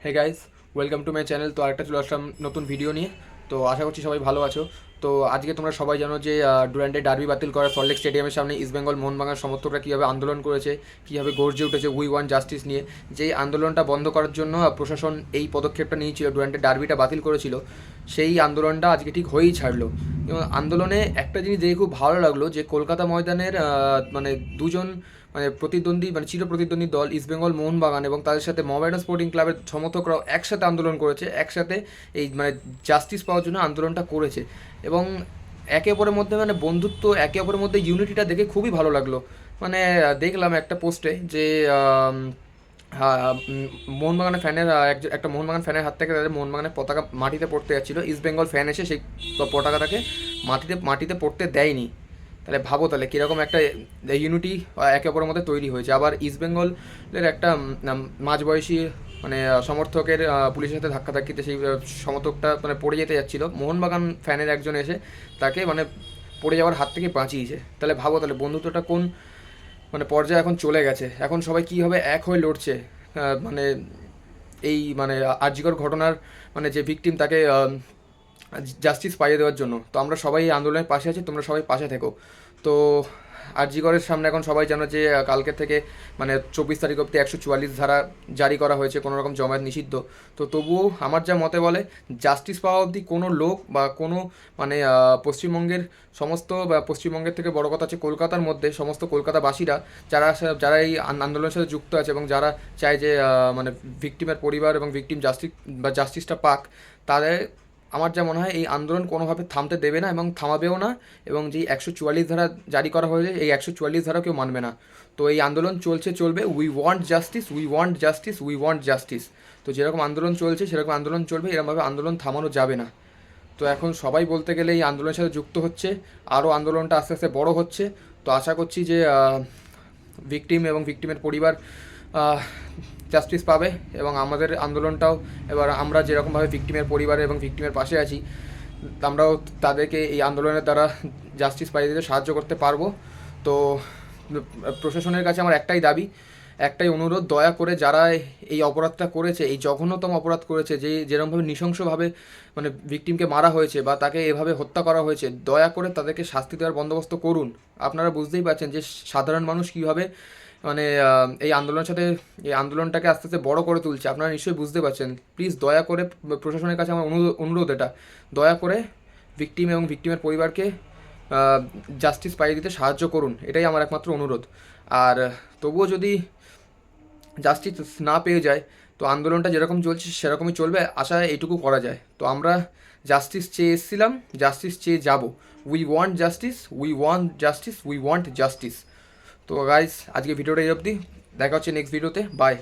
Hey guys, welcome to my channel. তো আরেকটা চলে আসলাম নতুন ভিডিও নিয়ে। তো আশা করছি সবাই ভালো আছো। তো আজকে তোমরা সবাই জানো যে ডুরান্ডে ডার্বি বাতিল করা সল্টলেক স্টেডিয়ামের সামনে ইস্টবেঙ্গল মোহনবাগান সমর্থকরা কীভাবে আন্দোলন করেছে, কীভাবে গর্জে উঠেছে উই ওয়ান্ট জাস্টিস নিয়ে। যেই আন্দোলনটা বন্ধ করার জন্য প্রশাসন এই পদক্ষেপটা নিয়েছিল, ডুরান্ডে ডার্বিটা বাতিল করেছিল, সেই আন্দোলনটা আজকে ঠিক হয়েই ছাড়লো। এবং আন্দোলনে একটা জিনিস দেখে খুব ভালো লাগলো যে কলকাতা ময়দানের মানে দুজন মানে প্রতিদ্বন্দ্বী মানে চির প্রতিদ্বন্দ্বী দল ইস্টবেঙ্গল মোহনবাগান এবং তাদের সাথে মোহামেডান স্পোর্টিং ক্লাবের সমর্থকরাও একসাথে আন্দোলন করেছে, একসাথে এই মানে জাস্টিস পাওয়ার জন্য আন্দোলনটা করেছে। এবং একে অপরের মধ্যে মানে বন্ধুত্ব, একে অপরের মধ্যে ইউনিটিটা দেখে খুবই ভালো লাগলো। মানে দেখলাম একটা পোস্টে যে হ্যাঁ, মোহনবাগানের ফ্যানের একটা মোহনবাগান ফ্যানের হাত থেকে তাদের মোহনবাগানের পতাকা মাটিতে পড়তে যাচ্ছিল, ইস্ট বেঙ্গল ফ্যান এসে সেই পতাকাটাকে মাটিতে মাটিতে পড়তে দেয়নি। তাহলে ভাবো তাহলে কীরকম একটা ইউনিটি একে অপরের মধ্যে তৈরি হয়েছে। আবার ইস্ট বেঙ্গলের একটা মাঝবয়সী মানে সমর্থকের পুলিশের সাথে ধাক্কাধাক্কিতে সেই সমর্থকটা মানে পড়ে যেতে যাচ্ছিল, মোহনবাগান ফ্যানের একজন এসে তাকে মানে পড়ে যাওয়ার হাত থেকে বাঁচিয়েছে। তাহলে ভাবো তাহলে বন্ধুত্বটা কোন মানে পর্যায়ে এখন চলে গেছে। এখন সবাই কীভাবে এক হয়ে লড়ছে মানে এই মানে আরজিকর ঘটনার মানে যে ভিকটিম তাকে জাস্টিস পাইয়ে দেওয়ার জন্য। তো আমরা সবাই এই আন্দোলনের পাশে আছি, তোমরা সবাই পাশে থেকো। তো আরজিকরের সামনে এখন সবাই জানো যে কালকে থেকে মানে 24 তারিখ অব্দি 144 ধারা জারি করা হয়েছে, কোনো রকম জমায়েত নিষিদ্ধ। তো তবুও আমার যা মতে বলে, জাস্টিস পাওয়া অবধি কোনো লোক বা কোনো মানে পশ্চিমবঙ্গের সমস্ত বা পশ্চিমবঙ্গের থেকে বড় কথা হচ্ছে কলকাতার মধ্যে সমস্ত কলকাতাবাসীরা যারা যারা এই আন্দোলনের সাথে যুক্ত আছে এবং যারা চায় যে মানে ভিকটিমের পরিবার এবং ভিকটিম জাস্টিস বা জাস্টিসটা পাক, তাদের আমার যা মনে হয় এই আন্দোলন কোনোভাবে থামতে দেবে না এবং থামাবেও না। এবং যেই 144 ধারা জারি করা হয়েছে, এই 144 ধারা কেউ মানবে না। তো এই আন্দোলন চলছে, চলবে। We want justice, we want justice, we want justice. তো যেরকম আন্দোলন চলছে সেরকম আন্দোলন চলবে, এরকমভাবে আন্দোলন থামানো যাবে না। তো এখন সবাই বলতে গেলে এই আন্দোলনের সাথে যুক্ত হচ্ছে, আরও আন্দোলনটা আস্তে আস্তে বড় হচ্ছে। তো আশা করছি যে ভিকটিম এবং ভিকটিমের পরিবার জাস্টিস পাবে এবং আমাদের আন্দোলনটাও এবার আমরা যেরকমভাবে ভিকটিমের পরিবারে এবং ভিকটিমের পাশে আছি, আমরাও তাদেরকে এই আন্দোলনের দ্বারা জাস্টিস পাইয়ে দিতে সাহায্য করতে পারবো। তো প্রশাসনের কাছে আমার একটাই দাবি, একটাই অনুরোধ, দয়া করে যারা এই অপরাধটা করেছে, এই জঘন্যতম অপরাধ করেছে, যে যেরকমভাবে নৃশংসভাবে মানে ভিকটিমকে মারা হয়েছে বা তাকে এভাবে হত্যা করা হয়েছে, দয়া করে তাদেরকে শাস্তি দেওয়ার বন্দোবস্ত করুন। আপনারা বুঝতেই পারছেন যে সাধারণ মানুষ কীভাবে মানে এই আন্দোলনের সাথে এই আন্দোলনটাকে আস্তে আস্তে বড় করে তুলছে, আপনারা নিশ্চয়ই বুঝতে পারছেন। প্লিজ দয়া করে প্রশাসনের কাছে আমার অনুরোধ এটা, দয়া করে ভিকটিম এবং ভিকটিমের পরিবারকে জাস্টিস পাইয়ে দিতে সাহায্য করুন, এটাই আমার একমাত্র অনুরোধ। আর তবুও যদি জাস্টিস না পেয়ে যায়, তো আন্দোলনটা যেরকম চলছে সেরকমই চলবে, আশা এইটুকু করা যায়। তো আমরা জাস্টিস চেয়ে এসেছিলাম, জাস্টিস চেয়ে যাব। We want justice, we want justice, we want justice. তো গাইস, আজকে ভিডিওটা এই অবধি, দেখা হচ্ছে নেক্সট ভিডিওতে। বাই।